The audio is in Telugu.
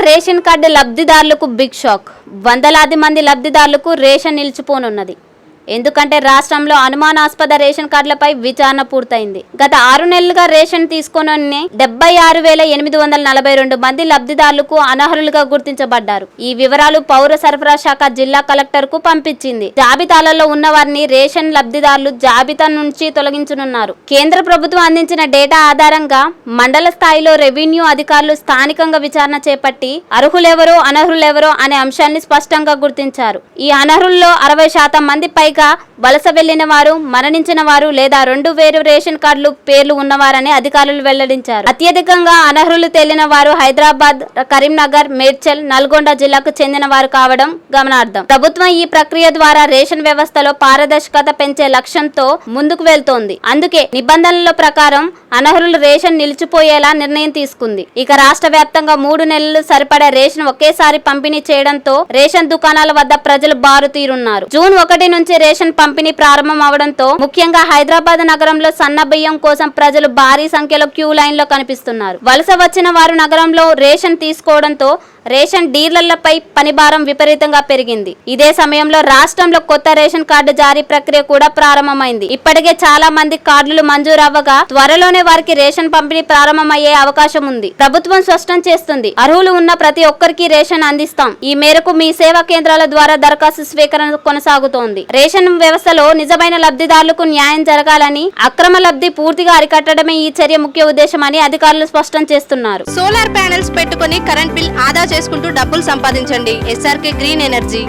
రేషన్ కార్డు లబ్ధిదారులకు బిగ్ షాక్. వందలాది మంది లబ్ధిదారులకు రేషన్ నిలిచిపోనున్నది. ఎందుకంటే రాష్ట్రంలో అనుమానాస్పద రేషన్ కార్డులపై విచారణ పూర్తయింది. గత 6 నెలలుగా రేషన్ తీసుకుని 76,842 మంది లబ్ధిదారులకు అనర్హులుగా గుర్తించబడ్డారు. ఈ వివరాలు పౌర సరఫరా శాఖ జిల్లా కలెక్టర్ కు పంపించింది. జాబితాలలో ఉన్న వారిని రేషన్ లబ్ధిదారులు జాబితా నుంచి తొలగించనున్నారు. కేంద్ర ప్రభుత్వం అందించిన డేటా ఆధారంగా మండల స్థాయిలో రెవెన్యూ అధికారులు స్థానికంగా విచారణ చేపట్టి అర్హులెవరో అనర్హులెవరో అనే అంశాన్ని స్పష్టంగా గుర్తించారు. ఈ అనర్హుల్లో 60% మంది పైగా వలస వెళ్లిన వారు, మరణించిన వారు లేదా 2 వేరు రేషన్ కార్డులు పేర్లు ఉన్నవారని అధికారులు వెల్లడించారు. అత్యధికంగా అనర్హులు తేలిన వారు హైదరాబాద్, కరీంనగర్, మేడ్చల్, నల్గొండ జిల్లాకు చెందిన వారు కావడం గమనార్హం. ప్రభుత్వం ఈ ప్రక్రియ ద్వారా రేషన్ వ్యవస్థలో పారదర్శకత పెంచే లక్ష్యంతో ముందుకు వెళ్తోంది. అందుకే నిబంధనల ప్రకారం అనర్హులు రేషన్ నిలిచిపోయేలా నిర్ణయం తీసుకుంది. ఇక రాష్ట్ర వ్యాప్తంగా 3 నెలలు సరిపడా రేషన్ ఒకేసారి పంపిణీ చేయడంతో రేషన్ దుకాణాల వద్ద ప్రజలు బారుతీరున్నారు. జూన్ 1 నుంచి రేషన్ పంపిణీ ప్రారంభం అవడంతో ముఖ్యంగా హైదరాబాద్ నగరంలో సన్న బియ్యం కోసం ప్రజలు భారీ సంఖ్యలో క్యూ లైన్ లో కనిపిస్తున్నారు. వలస వచ్చిన వారు నగరంలో రేషన్ తీసుకోవడంతో రేషన్ డీలర్లపై పనిభారం విపరీతంగా పెరిగింది. ఇదే సమయంలో రాష్ట్రంలో కొత్త రేషన్ కార్డు జారీ ప్రక్రియ కూడా ప్రారంభమైంది. ఇప్పటికే చాలా మంది కార్డులు మంజూరు అవ్వగా త్వరలోనే వారికి రేషన్ పంపిణీ ప్రారంభమయ్యే అవకాశం ఉంది. ప్రభుత్వం స్పష్టం చేస్తుంది, అర్హులు ఉన్న ప్రతి ఒక్కరికి రేషన్ అందిస్తాం. ఈ మేరకు మీ సేవా కేంద్రాల ద్వారా దరఖాస్తు స్వీకరణ కొనసాగుతోంది. రేషన్ వ్యవస్థలో నిజమైన లబ్ధిదారులకు న్యాయం జరగాలని, అక్రమ లబ్ధి పూర్తిగా అరికట్టడమే ఈ చర్య ముఖ్య ఉద్దేశమని అధికారులు స్పష్టం చేస్తున్నారు. సోలార్ ప్యానెల్స్ పెట్టుకుని కరెంట్ బిల్ ఆదా చేసుకుంటూ డబ్బులు సంపాదించండి. SRK green energy.